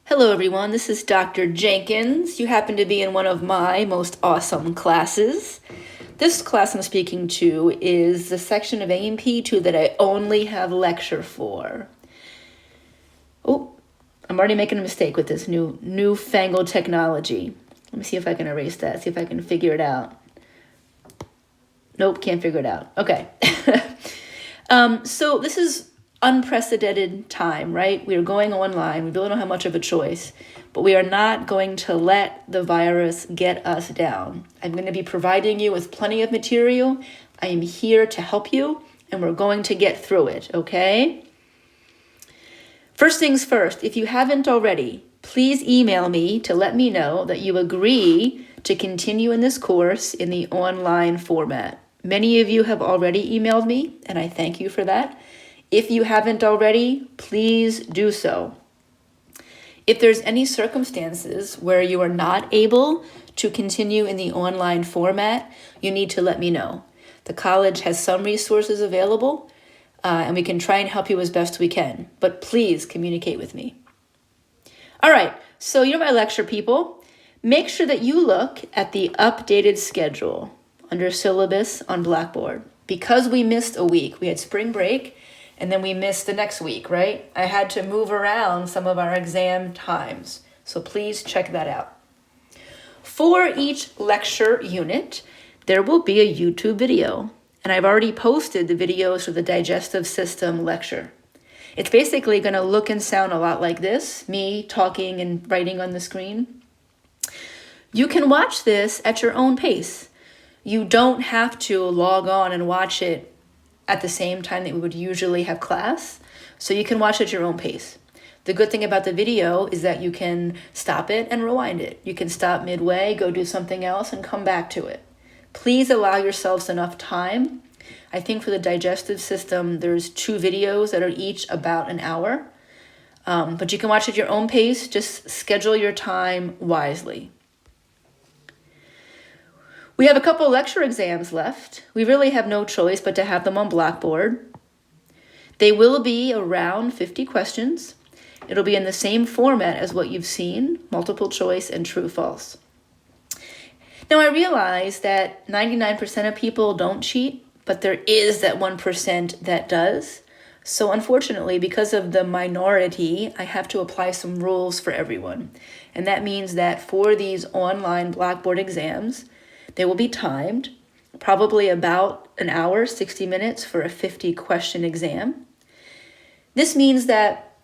Hello everyone, this is Dr. Jenkins. You happen to be in one of my most awesome classes. This class I'm speaking to is the section of A&P2 that I only have lecture for. Oh, I'm already making a mistake with this newfangled technology. Let me see if I can erase that, see if I can figure it out. Nope, can't figure it out. Okay. So this is unprecedented time, right? We are going online. We really don't have much of a choice, but we are not going to let the virus get us down. I'm going to be providing you with plenty of material. I am here to help you, and we're going to get through it, okay? First things first, if you haven't already, please email me to let me know that you agree to continue in this course in the online format. Many of you have already emailed me, and I thank you for that. If you haven't already, please do so. If there's any circumstances where you are not able to continue in the online format, you need to let me know. The college has some resources available, and we can try and help you as best we can, but please communicate with me. All right, so you're my lecture people. Make sure that you look at the updated schedule under syllabus on Blackboard. Because we missed a week, we had spring break, and then we missed the next week, right? I had to move around some of our exam times, so please check that out. For each lecture unit, there will be a YouTube video, and I've already posted the videos for the digestive system lecture. It's basically going to look and sound a lot like this, me talking and writing on the screen. You can watch this at your own pace. You don't have to log on and watch it at the same time that we would usually have class, so you can watch at your own pace. The good thing about the video is that you can stop it and rewind it. You can stop midway, go do something else, and come back to it. Please allow yourselves enough time. I think for the digestive system, there's 2 videos that are each about an hour, but you can watch at your own pace. Just schedule your time wisely. We have a couple lecture exams left. We really have no choice but to have them on Blackboard. They will be around 50 questions. It'll be in the same format as what you've seen, multiple choice and true false. Now I realize that 99% of people don't cheat, but there is that 1% that does. So unfortunately, because of the minority, I have to apply some rules for everyone. And that means that for these online Blackboard exams, they will be timed, probably about an hour, 60 minutes for a 50-question exam. This means that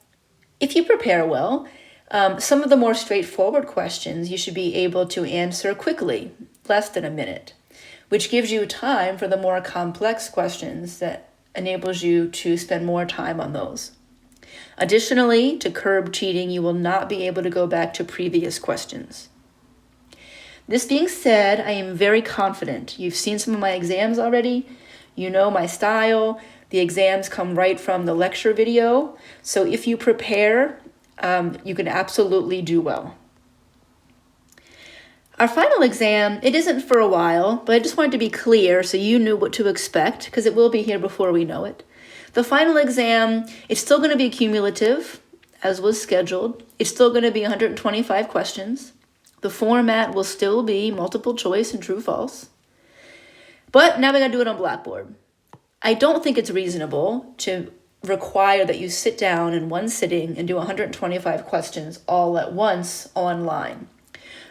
if you prepare well, some of the more straightforward questions you should be able to answer quickly, less than a minute, which gives you time for the more complex questions that enables you to spend more time on those. Additionally, to curb cheating, you will not be able to go back to previous questions. This being said, I am very confident. You've seen some of my exams already. You know my style. The exams come right from the lecture video. So if you prepare, you can absolutely do well. Our final exam, it isn't for a while, but I just wanted to be clear so you knew what to expect, because it will be here before we know it. The final exam, it's still going to be cumulative, as was scheduled. It's still going to be 125 questions. The format will still be multiple choice and true false. But now we got to do it on Blackboard. I don't think it's reasonable to require that you sit down in one sitting and do 125 questions all at once online.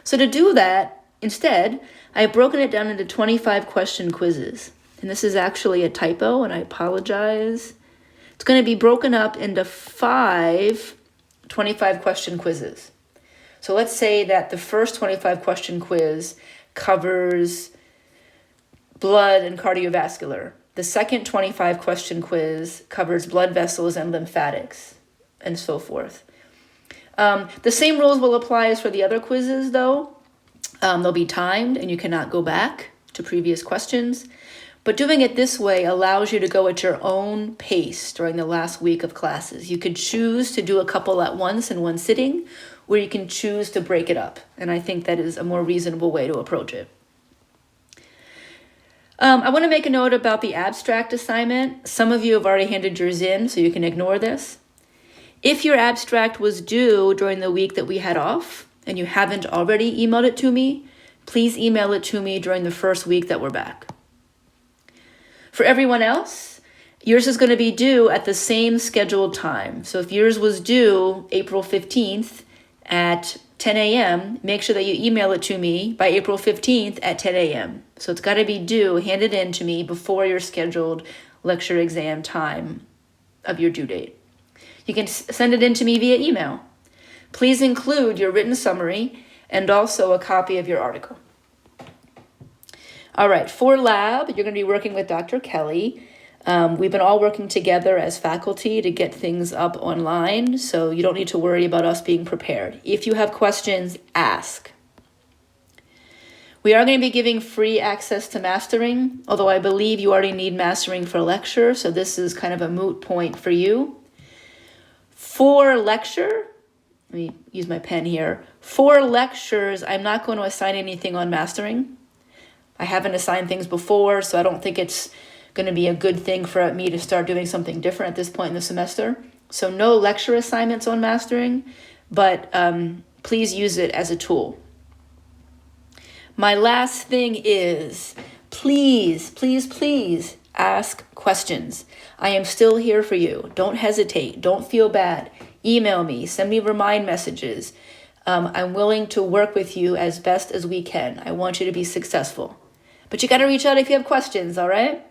So to do that, instead, I've broken it down into 25 question quizzes. And this is actually a typo, and I apologize. It's going to be broken up into 5 25 question quizzes. So let's say that the first 25 question quiz covers blood and cardiovascular. The second 25 question quiz covers blood vessels and lymphatics, and so forth. The same rules will apply as for the other quizzes, though. They'll be timed, and you cannot go back to previous questions. But doing it this way allows you to go at your own pace during the last week of classes. You could choose to do a couple at once in one sitting, or you can choose to break it up. And I think that is a more reasonable way to approach it. I want to make a note about the abstract assignment. Some of you have already handed yours in, so you can ignore this. If your abstract was due during the week that we had off and you haven't already emailed it to me, please email it to me during the first week that we're back. For everyone else, yours is going to be due at the same scheduled time. So if yours was due April 15th at 10 a.m., make sure that you email it to me by April 15th at 10 a.m. So it's got to be due, handed in to me before your scheduled lecture exam time of your due date. You can send it in to me via email. Please include your written summary and also a copy of your article. All right, for lab, you're going to be working with Dr. Kelly. We've been all working together as faculty to get things up online, so you don't need to worry about us being prepared. If you have questions, ask. We are going to be giving free access to mastering, although I believe you already need mastering for lecture, so this is kind of a moot point for you. For lecture, let me use my pen here. For lectures, I'm not going to assign anything on mastering. I haven't assigned things before, so I don't think it's going to be a good thing for me to start doing something different at this point in the semester. So no lecture assignments on mastering, but please use it as a tool. My last thing is, please, please, please ask questions. I am still here for you. Don't hesitate. Don't feel bad. Email me. Send me remind messages. I'm willing to work with you as best as we can. I want you to be successful. But you got to reach out if you have questions, all right?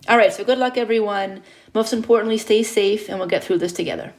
All right, so good luck, everyone. Most importantly, stay safe, and we'll get through this together.